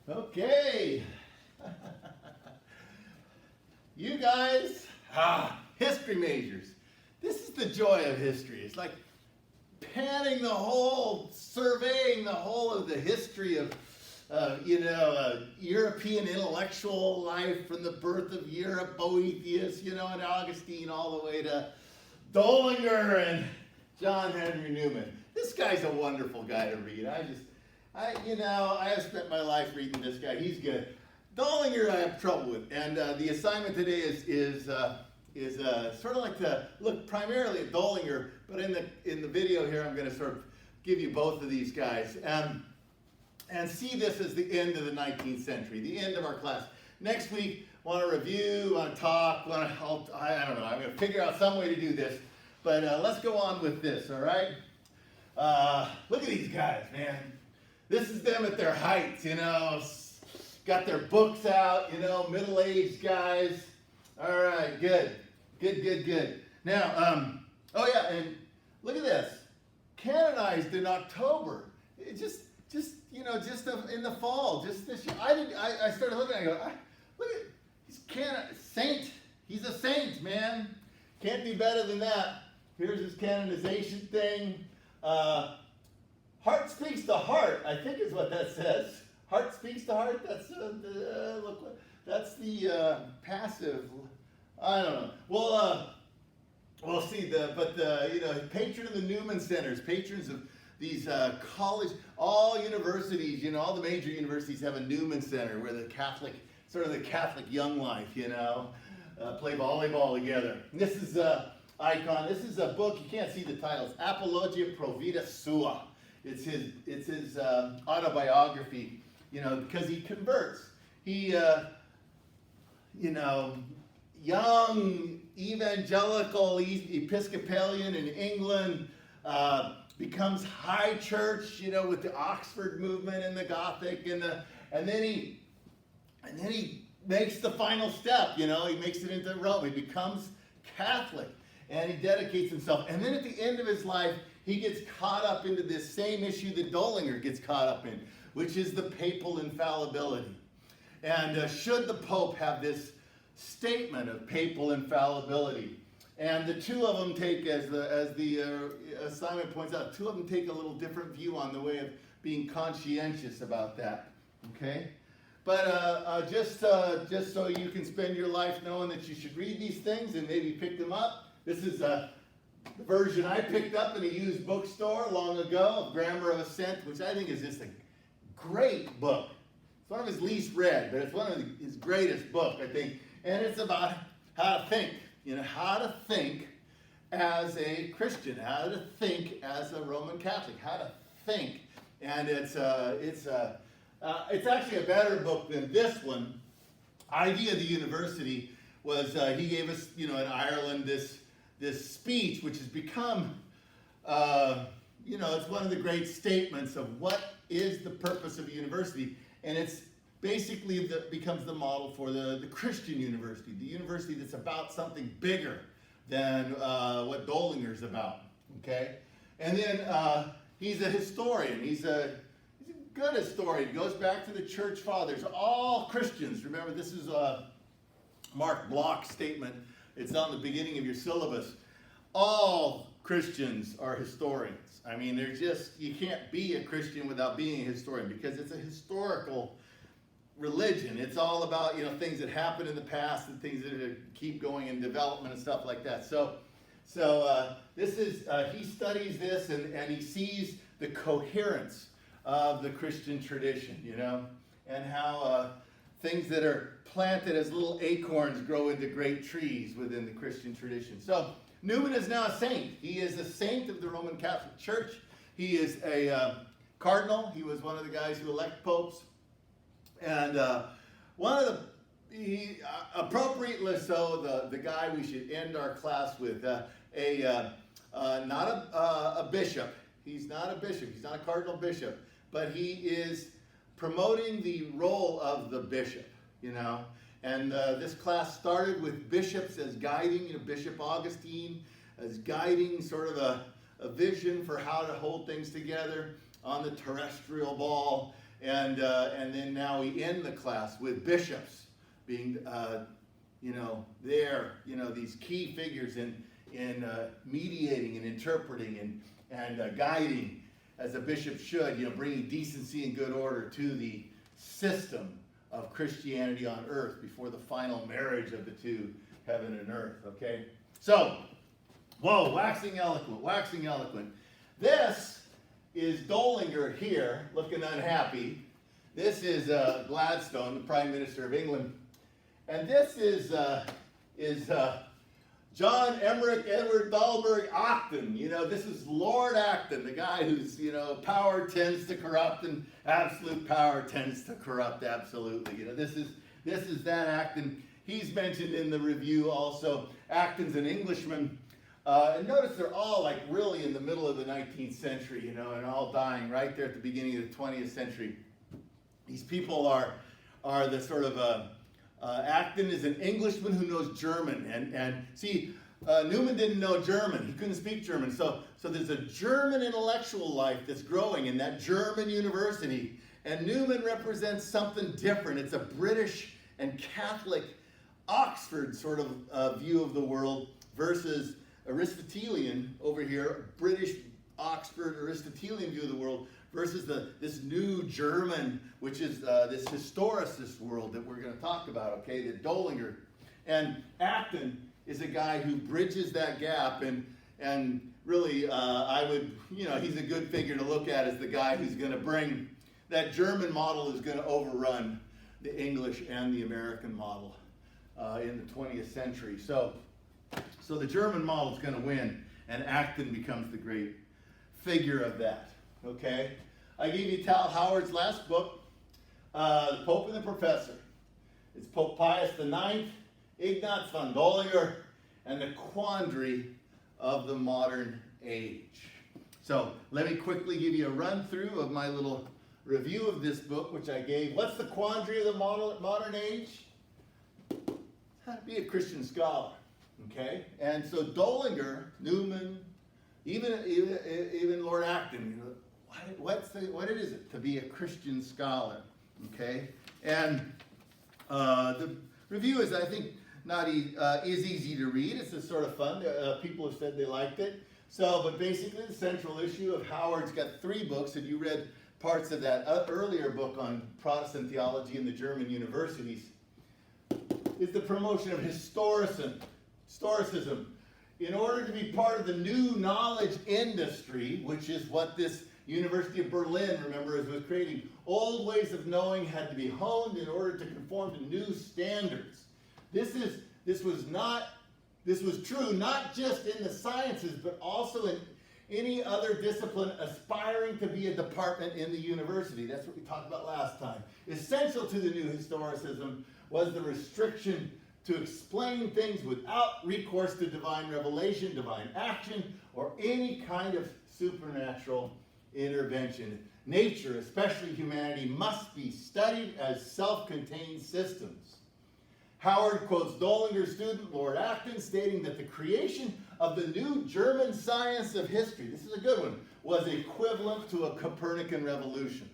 Okay. You guys, history majors. This is the joy of history. It's like panning the whole, surveying the whole of the history of, European intellectual life from the birth of Europe, Boethius, and Augustine, all the way to Dollinger and John Henry Newman. This guy's a wonderful guy to read. I have spent my life reading this guy. He's good. Dollinger I have trouble with, and the assignment today is sort of like to look primarily at Dollinger, but in the video here I'm going to sort of give you both of these guys and see this as the end of the 19th century, the end of our class. Next week, want to review, want to talk, I don't know. I'm going to figure out some way to do this, but let's go on with this. All right. Look at these guys, man. This is them at their height, got their books out, middle-aged guys. All right, good. Now, and look at this. Canonized in October. It just in the fall, just this year. I started looking, I go, look at, he's saint. He's a saint, man. Can't be better than that. Here's his canonization thing. Heart speaks to heart, I think is what that says. Heart speaks to heart. That's that's the passive. I don't know. We'll see. Patron of the Newman centers, patrons of these college, all universities. All the major universities have a Newman center where the Catholic young life. Play volleyball together. And this is icon. This is a book. You can't see the titles. Apologia Pro Vita Sua. It's his autobiography. Because he converts. He, young evangelical Episcopalian in England, becomes high church, with the Oxford movement and the Gothic, and then he makes the final step. He makes it into Rome. He becomes Catholic, and he dedicates himself. And then at the end of his life, he gets caught up into this same issue that Dollinger gets caught up in, which is the papal infallibility. And should the Pope have this statement of papal infallibility? And the two of them take, as the assignment points out, two of them take a little different view on the way of being conscientious about that. Okay? But just so you can spend your life knowing that you should read these things and maybe pick them up, this is the version I picked up in a used bookstore long ago of Grammar of Assent, which I think is just a great book. It's one of his least read, but it's one of his greatest books, I think. And it's about how to think, how to think as a Christian, how to think as a Roman Catholic, how to think. And it's actually a better book than this one. Idea of the University was he gave us, in Ireland, this speech, which has become, it's one of the great statements of what is the purpose of a university, and it's basically becomes the model for the Christian university, the university that's about something bigger than what Dollinger's about, okay? And then he's a historian. He's a good historian. He goes back to the church fathers, all Christians. Remember, this is Mark Bloch's statement. It's on the beginning of your syllabus. All Christians are historians. I mean, you can't be a Christian without being a historian, because it's a historical religion. It's all about, things that happened in the past and things that keep going in development and stuff like that. So this is, he studies this and he sees the coherence of the Christian tradition, and how things that are planted as little acorns grow into great trees within the Christian tradition. So Newman is now a saint. He is a saint of the Roman Catholic Church. He is a cardinal. He was one of the guys who elect popes. And appropriately so, the guy we should end our class with, not a bishop. He's not a bishop. He's not a cardinal bishop. But he is promoting the role of the bishop, And this class started with bishops as guiding, Bishop Augustine as guiding sort of a vision for how to hold things together on the terrestrial ball. And then now we end the class with bishops being, these key figures in mediating and interpreting and guiding as a bishop should, bringing decency and good order to the system of Christianity on earth before the final marriage of the two, heaven and earth, okay? So, whoa, waxing eloquent, waxing eloquent. This is Dollinger here, looking unhappy. This is Gladstone, the Prime Minister of England. And this is John Emmerich Edward Thalberg Acton. This is Lord Acton, the guy whose, power tends to corrupt and absolute power tends to corrupt absolutely. This is that Acton. He's mentioned in the review also. Acton's an Englishman. And notice they're all like really in the middle of the 19th century, and all dying right there at the beginning of the 20th century. These people are the sort of, Acton is an Englishman who knows German. And see, Newman didn't know German. He couldn't speak German. So there's a German intellectual life that's growing in that German university. And Newman represents something different. It's a British and Catholic Oxford sort of view of the world versus Aristotelian over here, British Oxford Aristotelian view of the world versus this new German, which is this historicist world that we're going to talk about, okay, the Dollinger. And Acton is a guy who bridges that gap, and really he's a good figure to look at as the guy who's going to bring that German model is going to overrun the English and the American model in the 20th century. So the German model is going to win, and Acton becomes the great figure of that. Okay? I gave you Tal Howard's last book, The Pope and the Professor. It's Pope Pius IX, Ignaz von Dollinger, and the quandary of the modern age. So let me quickly give you a run through of my little review of this book, which I gave. What's the quandary of the modern age? How to be a Christian scholar. Okay, and so Dollinger, Newman, even Lord Acton, what is it to be a Christian scholar? Okay, and the review is, I think, is easy to read. It's just sort of fun. People have said they liked it. So, but basically, the central issue of Howard's got 3 books, and you read parts of that earlier book on Protestant theology in the German universities. Is the promotion of historicism. In order to be part of the new knowledge industry, which is what this University of Berlin, remember, was creating, old ways of knowing had to be honed in order to conform to new standards. This was true not just in the sciences, but also in any other discipline aspiring to be a department in the university. That's what we talked about last time. Essential to the new historicism was the restriction to explain things without recourse to divine revelation, divine action, or any kind of supernatural intervention. Nature, especially humanity, must be studied as self-contained systems. Howard quotes Dollinger's student, Lord Acton, stating that the creation of the new German science of history, this is a good one, was equivalent to a Copernican revolution.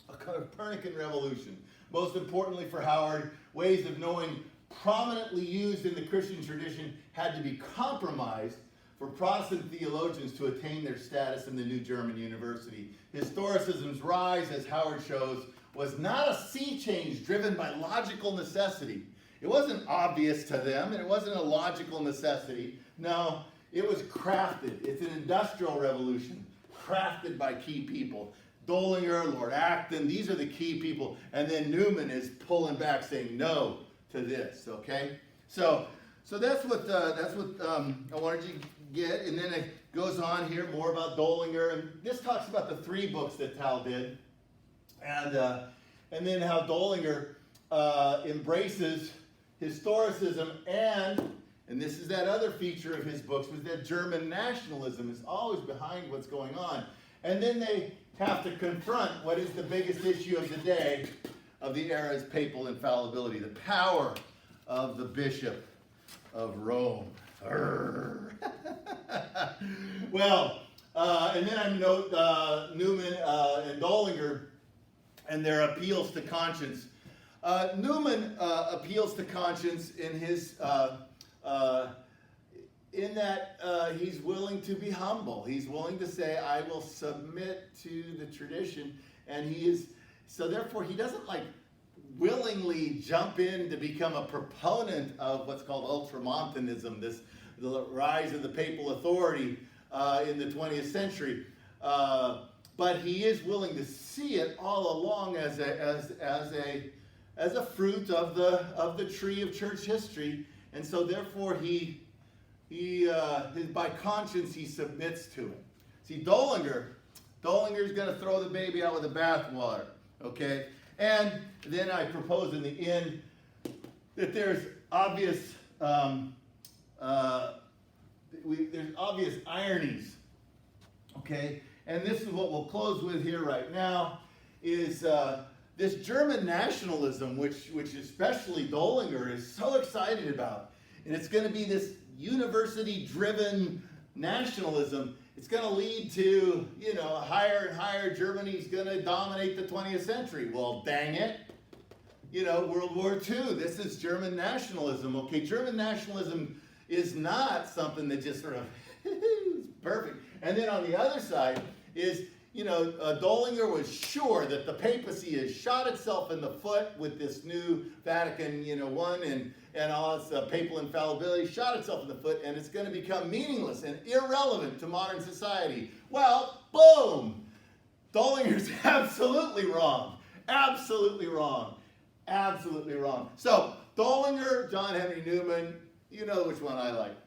A Copernican revolution. Most importantly for Howard, ways of knowing prominently used in the Christian tradition had to be compromised for Protestant theologians to attain their status in the new German university. Historicism's rise, as Howard shows, was not a sea change driven by logical necessity. It wasn't obvious to them, and it wasn't a logical necessity. No, it was crafted. It's an industrial revolution, crafted by key people. Dollinger, Lord Acton, these are the key people. And then Newman is pulling back, saying no to this, okay? So that's what I wanted you to get. And then it goes on here, more about Dollinger. And this talks about the 3 books that Tal did. And then how Dollinger embraces historicism and this is that other feature of his books, was that German nationalism is always behind what's going on. And then they have to confront what is the biggest issue of the day, of the era's papal infallibility, the power of the Bishop of Rome. Well, and then I note Newman and Dollinger and their appeals to conscience. Newman appeals to conscience in his in that he's willing to be humble. He's willing to say, I will submit to the tradition. And he is, so therefore he doesn't like willingly jump in to become a proponent of what's called ultramontanism, the rise of the papal authority in the 20th century. But he is willing to see it all along as a fruit of the tree of church history. And so therefore by conscience, he submits to it. See, Dollinger's going to throw the baby out with the bathwater, okay? And then I propose in the end that there's obvious ironies, okay? And this is what we'll close with here right now, is this German nationalism, which especially Dollinger is so excited about. And it's going to be this university-driven nationalism. It's going to lead to, higher and higher. Germany's going to dominate the 20th century. Well, dang it. World War II, this is German nationalism. Okay, German nationalism is not something that just sort of is perfect. And then on the other side is, Dollinger was sure that the papacy has shot itself in the foot with this new Vatican, I and all its papal infallibility, shot itself in the foot, and it's going to become meaningless and irrelevant to modern society. Well, boom! Dollinger's absolutely wrong. Absolutely wrong. Absolutely wrong. So, Dollinger, John Henry Newman, you know which one I like.